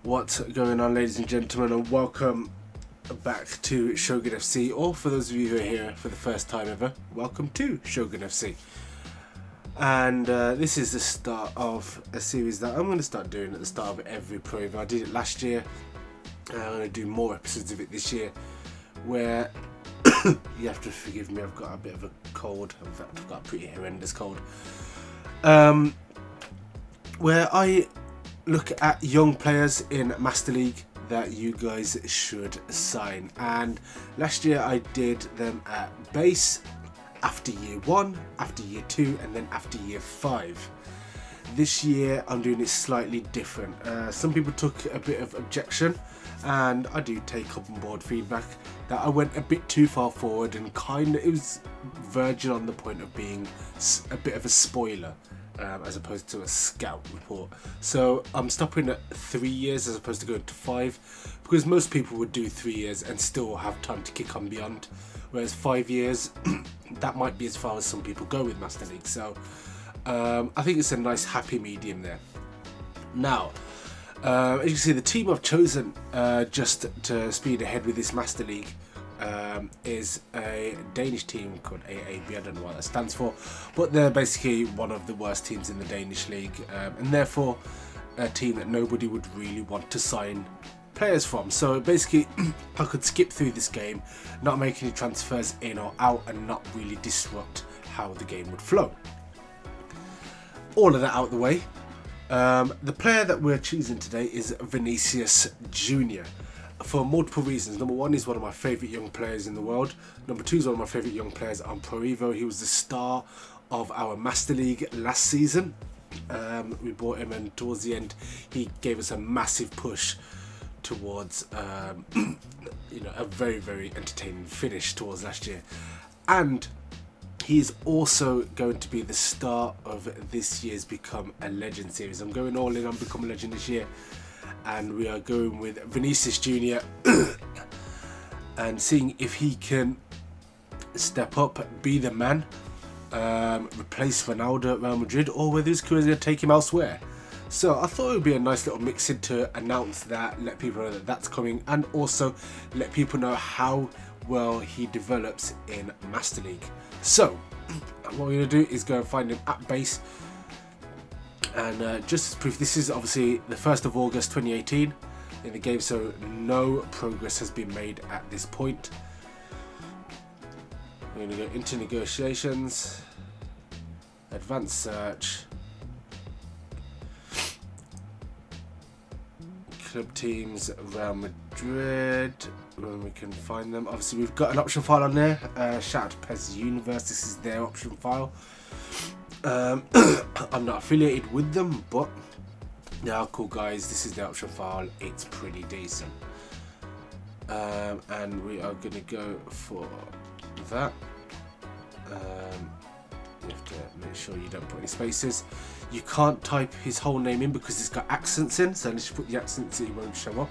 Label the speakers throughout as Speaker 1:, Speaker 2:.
Speaker 1: What's going on, ladies and gentlemen, and welcome back to Shogun FC, or for those of you who are here for the first time ever, welcome to Shogun FC. And this is the start of a series that I'm going to start doing at the start of every Pro Evo. I did it last year, and I'm going to do more episodes of it this year, where you have to forgive me, I've got a bit of a cold. In fact, I've got a pretty horrendous cold, where I look at young players in Master League that you guys should sign. And last year I did them at base, after year 1, after year 2, and then after year 5. This year I'm doing it slightly different. Some people took a bit of objection, and I do take up on board feedback, that I went a bit too far forward and it was verging on the point of being a bit of a spoiler. As opposed to a scout report. So I'm stopping at 3 years as opposed to going to 5, because most people would do 3 years and still have time to kick on beyond, whereas 5 years that might be as far as some people go with Master League. So I think it's a nice happy medium there. Now as you can see, the team I've chosen just to speed ahead with this Master League is a Danish team called AAB. I don't know what that stands for, but they're basically one of the worst teams in the Danish league, and therefore a team that nobody would really want to sign players from. So basically I could skip through this game, not make any transfers in or out, and not really disrupt how the game would flow. All of that out of the way, the player that we're choosing today is Vinicius Junior. For multiple reasons. Number one, he's one of my favourite young players in the world. Number two, he's one of my favourite young players on Pro Evo. He was the star of our Master League last season. We bought him, and towards the end he gave us a massive push towards you know, a very entertaining finish towards last year. And he's also going to be the star of this year's Become a Legend series. I'm going all in on Become a Legend this year, and we are going with Vinicius Junior and seeing if he can step up, be the man, replace Ronaldo at Real Madrid, or whether his career is going to take him elsewhere. So I thought it would be a nice little mix-in to announce that, let people know that that's coming, and also let people know how well he develops in Master League. So what we're going to do is go and find him at base. And just as proof, this is obviously the 1st of August 2018 in the game, so no progress has been made at this point. We're going to go into negotiations, advanced search, club teams, Real Madrid, when we can find them. Obviously we've got an option file on there, shout out to PES Universe, this is their option file. I'm not affiliated with them, but they are cool guys. This is the option file, it's pretty decent. And we are going to go for that. You have to make sure you don't put any spaces. You can't type his whole name in because it's got accents in, so unless you put the accents in, he won't show up.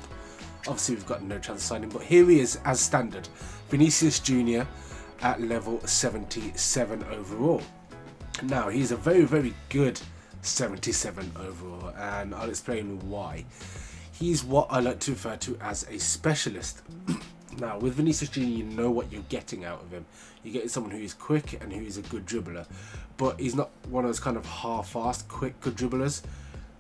Speaker 1: Obviously we've got no chance of signing, but here he is as standard, Vinicius Junior at level 77 overall. Now he's a very good 77 overall, and I'll explain why. He's what I like to refer to as a specialist. Now with Vinicius Junior, you know what you're getting out of him. You're getting someone who is quick and who is a good dribbler, but he's not one of those kind of half-assed quick good dribblers.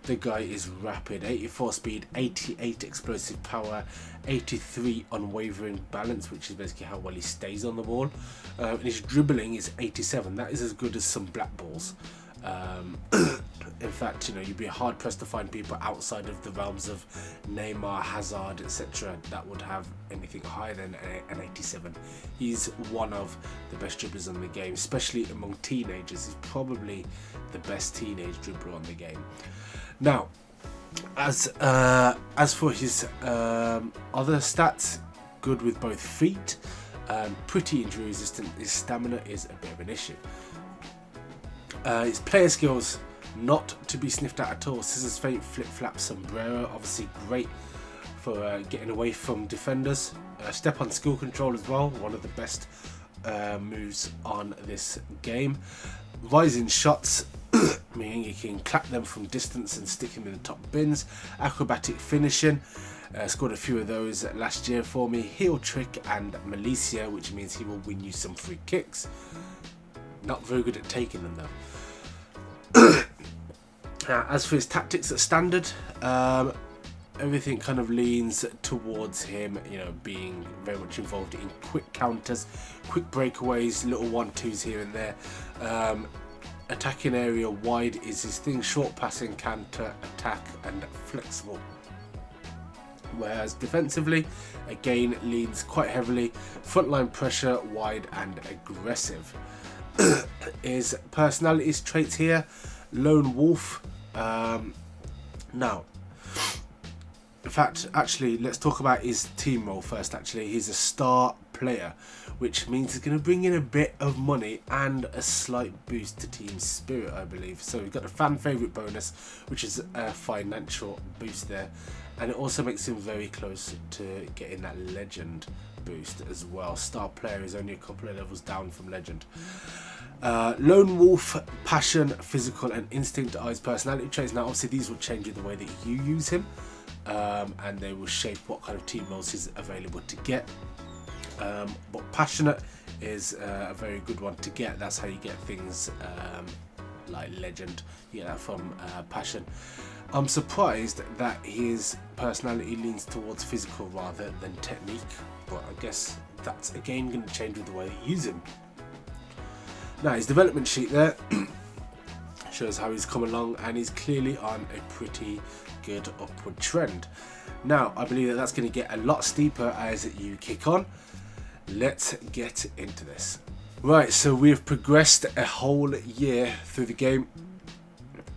Speaker 1: The guy is rapid, 84 speed, 88 explosive power, 83 unwavering balance, which is basically how well he stays on the ball. And his dribbling is 87. That is as good as some black balls. In fact, you know, you'd be hard pressed to find people outside of the realms of Neymar, Hazard, etc. that would have anything higher than an 87. He's one of the best dribblers in the game, especially among teenagers. He's probably the best teenage dribbler on the game. Now, as for his other stats, good with both feet, pretty injury resistant. His stamina is a bit of an issue. His player skills, not to be sniffed at at all. Scissors feint, flip flap, sombrero, obviously great for getting away from defenders. Step on skill control as well, one of the best moves on this game. Rising shots, meaning you can clap them from distance and stick them in the top bins. Acrobatic finishing, scored a few of those last year for me. Heel trick and Militia, which means he will win you some free kicks. Not very good at taking them though. As for his tactics at standard, everything kind of leans towards him, you know, being very much involved in quick counters, quick breakaways, little 1-2s here and there. Attacking area wide is his thing, short passing, counter, attack and flexible. Whereas defensively, again, leans quite heavily, frontline pressure, wide and aggressive. His personalities traits here, lone wolf. Now, in fact, actually, let's talk about his team role first. Actually, he's a star player, which means he's going to bring in a bit of money and a slight boost to team spirit, I believe. So we've got a fan favourite bonus, which is a financial boost there, and it also makes him very close to getting that legend boost as well. Star player is only a couple of levels down from legend. Lone wolf, passion, physical and instinct are his personality traits. Now obviously these will change with the way that you use him, and they will shape what kind of team roles he's available to get. But passionate is a very good one to get. That's how you get things like legend. You get that from passion. I'm surprised that his personality leans towards physical rather than technique, but I guess that's again going to change with the way you use him. Now his development sheet there shows how he's come along, and he's clearly on a pretty good upward trend. Now I believe that that's going to get a lot steeper as you kick on. Let's get into this. Right, so we've progressed a whole year through the game,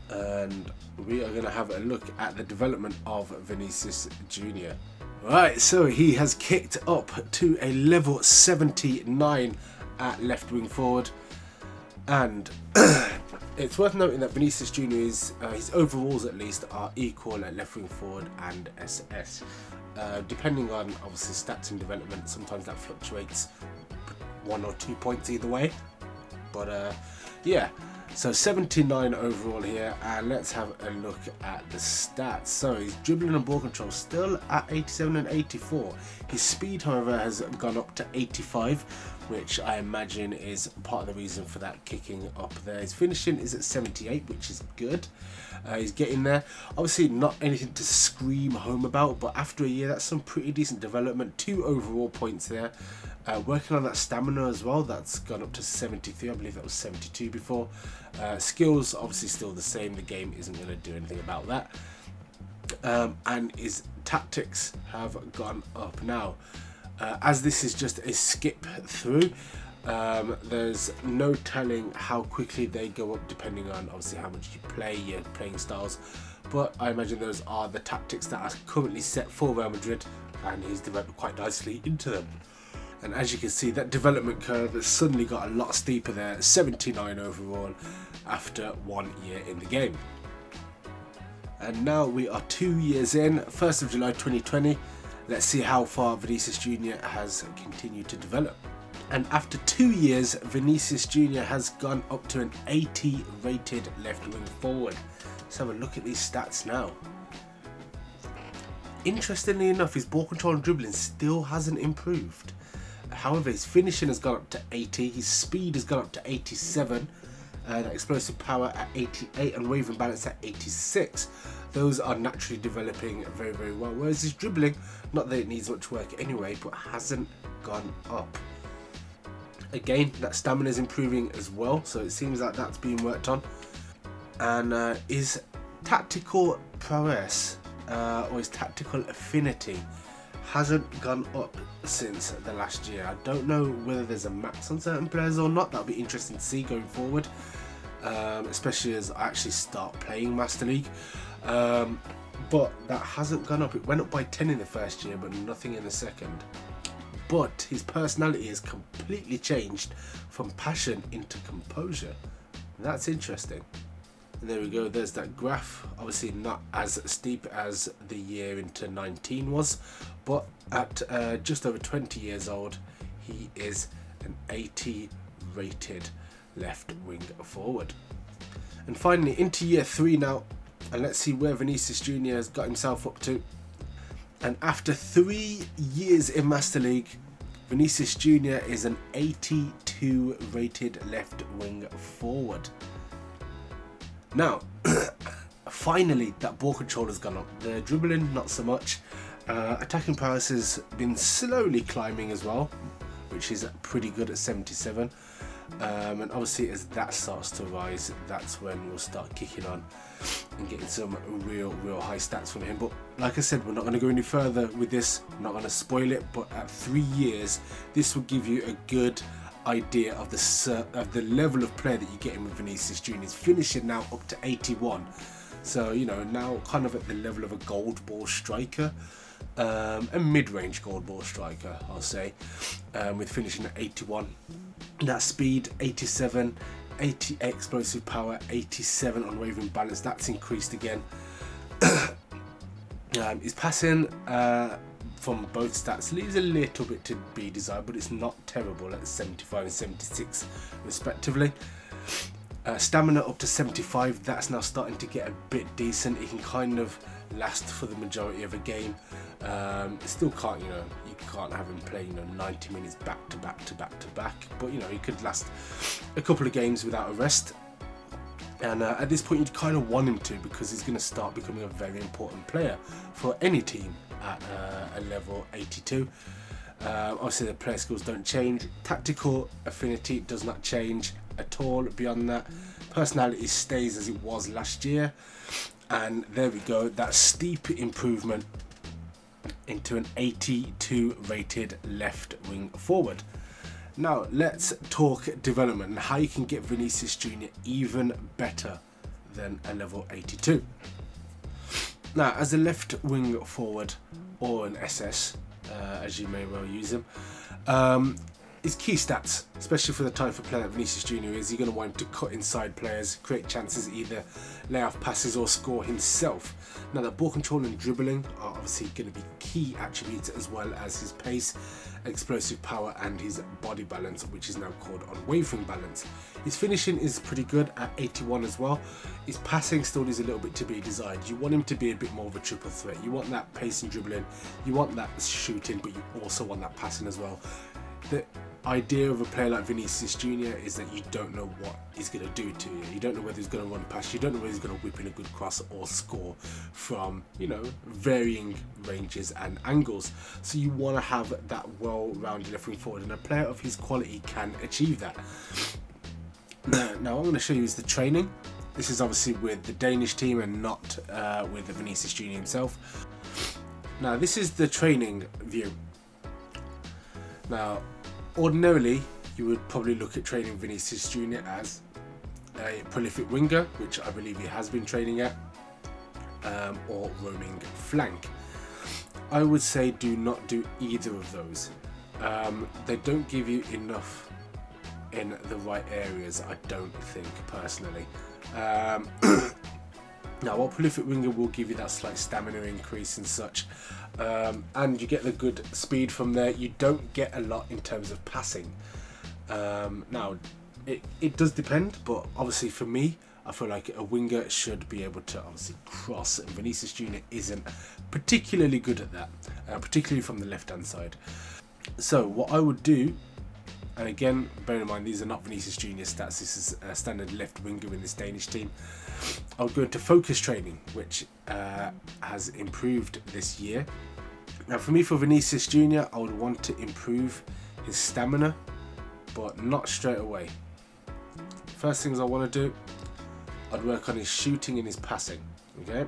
Speaker 1: and we are going to have a look at the development of Vinicius Junior. Right, so he has kicked up to a level 79 at left wing forward, and it's worth noting that Vinicius Junior is his overalls at least are equal at left wing forward and SS. Depending on obviously stats and development, sometimes that fluctuates 1 or 2 points either way, but yeah, so 79 overall here, and let's have a look at the stats. So his dribbling and ball control still at 87 and 84. His speed, however, has gone up to 85, which I imagine is part of the reason for that kicking up there. His finishing is at 78, which is good. He's getting there. Obviously not anything to scream home about, but after a year, that's some pretty decent development. 2 overall points there. Working on that stamina as well, that's gone up to 73. I believe that was 72 before. Skills, obviously still the same. The game isn't going to do anything about that. And his tactics have gone up now. As this is just a skip through, there's no telling how quickly they go up depending on obviously how much you play, your playing styles, but I imagine those are the tactics that are currently set for Real Madrid, and he's developed quite nicely into them. And as you can see, that development curve has suddenly got a lot steeper there, 79 overall after 1 year in the game. And now we are 2 years in, 1st of July 2020. Let's see how far Vinicius Junior has continued to develop. And after 2 years, Vinicius Junior has gone up to an 80 rated left wing forward. Let's have a look at these stats now. Interestingly enough, his ball control and dribbling still hasn't improved. However, his finishing has gone up to 80, his speed has gone up to 87, that explosive power at 88, and wavering balance at 86. Those are naturally developing very, very well. Whereas his dribbling, not that it needs much work anyway, but hasn't gone up. Again, that stamina is improving as well, so it seems like that's being worked on. And his tactical prowess, or his tactical affinity, hasn't gone up since the last year. I don't know whether there's a max on certain players or not. That'll be interesting to see going forward, especially as I actually start playing Master League. But that hasn't gone up. It went up by 10 in the first year, but nothing in the second. But his personality has completely changed from passion into composure. That's interesting. And there we go, there's that graph. Obviously not as steep as the year into 19 was, but at just over 20 years old, he is an 80 rated left wing forward. And finally, into year 3 now, and let's see where Vinicius Junior has got himself up to. And after 3 years in Master League, Vinicius Junior is an 82 rated left wing forward. Now, finally, that ball control has gone up. The dribbling, not so much. Attacking prowess has been slowly climbing as well, which is pretty good at 77. And obviously, as that starts to rise, that's when we'll start kicking on and getting some real high stats from him. But like I said, we're not going to go any further with this. I'm not going to spoil it, but at 3 years, this will give you a good idea of the level of player that you're getting with Vinicius Junior. He's finishing now up to 81, so you know, now kind of at the level of a gold ball striker, a mid-range gold ball striker, I'll say, with finishing at 81. That speed 87, 80 explosive power, 87 on wavering balance. That's increased again. His passing from both stats leaves a little bit to be desired, but it's not terrible at 75 and 76 respectively. Stamina up to 75, that's now starting to get a bit decent. It can kind of last for the majority of a game. Still can't, you know, you can't have him play, you know, 90 minutes back to back to back to back, but you know, he could last a couple of games without a rest. And at this point, you'd kind of want him to, because he's going to start becoming a very important player for any team at a level 82. Obviously, the player skills don't change. Tactical affinity does not change at all. Beyond that, personality stays as it was last year. And there we go, that steep improvement into an 82 rated left wing forward. Now let's talk development and how you can get Vinicius Junior even better than a level 82. Now, as a left wing forward or an SS, as you may well use him, his key stats, especially for the type of player that Vinicius Junior is, you're going to want him to cut inside players, create chances, either lay off passes or score himself. Now, that ball control and dribbling are obviously going to be key attributes, as well as his pace, explosive power, and his body balance, which is now called unwavering balance. His finishing is pretty good at 81 as well. His passing still leaves a little bit to be desired. You want him to be a bit more of a triple threat. You want that pace and dribbling, you want that shooting, but you also want that passing as well. The idea of a player like Vinicius Junior is that you don't know what he's going to do to you. You don't know whether he's going to run past you. You don't know whether he's going to whip in a good cross or score from, you know, varying ranges and angles. So you want to have that well-rounded left wing forward, and a player of his quality can achieve that. Now what I'm going to show you is the training. This is obviously with the Danish team and not with the Vinicius Junior himself. Now this is the training view. Now, ordinarily, you would probably look at training Vinicius Junior as a prolific winger, which I believe he has been training at, or roaming flank. I would say do not do either of those. They don't give you enough in the right areas, I don't think, personally. Now, what prolific winger will give you that slight stamina increase and such, and you get the good speed from there. You don't get a lot in terms of passing. Now, it does depend, but obviously for me, I feel like a winger should be able to obviously cross, and Vinicius Junior isn't particularly good at that, particularly from the left-hand side. So what I would do, and again, bear in mind, these are not Vinicius Junior stats, this is a standard left winger in this Danish team. I would go into focus training, which has improved this year. Now for me, for Vinicius Junior, I would want to improve his stamina, but not straight away. First things I want to do, I'd work on his shooting and his passing, okay?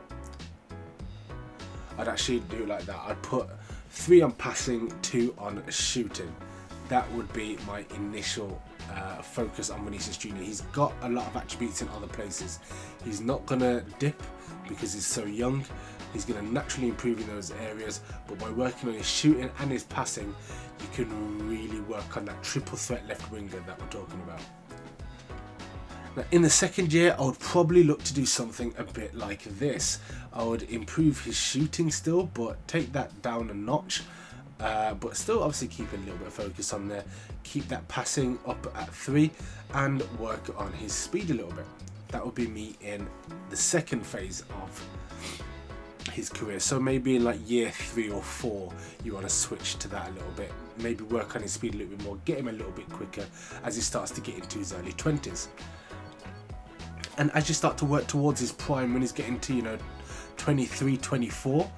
Speaker 1: I'd actually do it like that. I'd put 3 on passing, 2 on shooting. That would be my initial focus on Vinicius Junior. He's got a lot of attributes in other places. He's not going to dip because he's so young. He's going to naturally improve in those areas, but by working on his shooting and his passing, you can really work on that triple threat left winger that we're talking about. Now, in the second year, I would probably look to do something a bit like this. I would improve his shooting still, but take that down a notch. But still obviously keep a little bit of focus on there, keep that passing up at 3 and work on his speed a little bit. That would be me in the second phase of his career. So maybe in like year 3 or 4 you want to switch to that a little bit, maybe work on his speed a little bit more, get him a little bit quicker as he starts to get into his early 20s. And as you start to work towards his prime, when he's getting to, you know, 23, 24,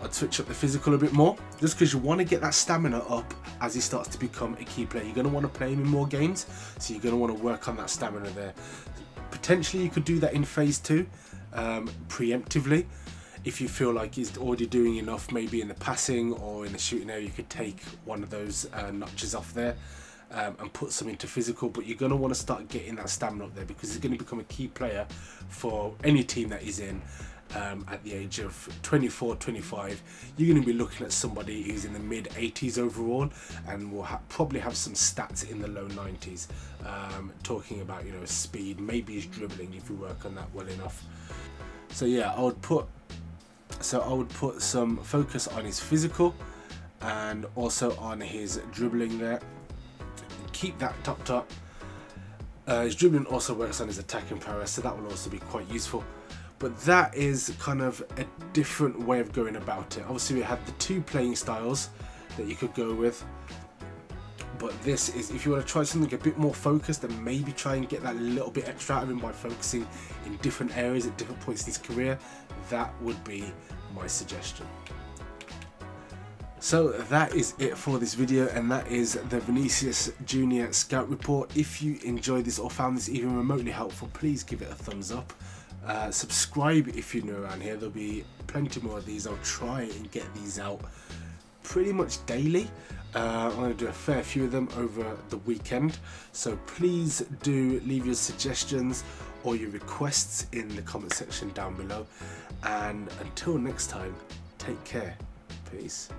Speaker 1: I'd switch up the physical a bit more, just because you want to get that stamina up as he starts to become a key player. You're going to want to play him in more games, so you're going to want to work on that stamina there. Potentially you could do that in phase 2, preemptively. If you feel like he's already doing enough, maybe in the passing or in the shooting area, you could take one of those notches off there and put some into physical. But you're going to want to start getting that stamina up there, because he's going to become a key player for any team that he's in. At the age of 24, 25, you're going to be looking at somebody who's in the mid 80s overall, and will probably have some stats in the low 90s, talking about, you know, speed, maybe his dribbling if you work on that well enough. So yeah, I would put some focus on his physical and also on his dribbling there. Keep that topped up. His dribbling also works on his attacking prowess, so that will also be quite useful. But that is kind of a different way of going about it. Obviously we had the 2 playing styles that you could go with, but this is, if you want to try something a bit more focused, and maybe try and get that little bit extra out of him by focusing in different areas at different points in his career, that would be my suggestion. So that is it for this video, and that is the Vinicius Junior Scout Report. If you enjoyed this or found this even remotely helpful, please give it a thumbs up. Subscribe if you're new around here. There'll be plenty more of these. I'll try and get these out pretty much daily. I'm going to do a fair few of them over the weekend, so please do leave your suggestions or your requests in the comment section down below. And until next time, take care. Peace.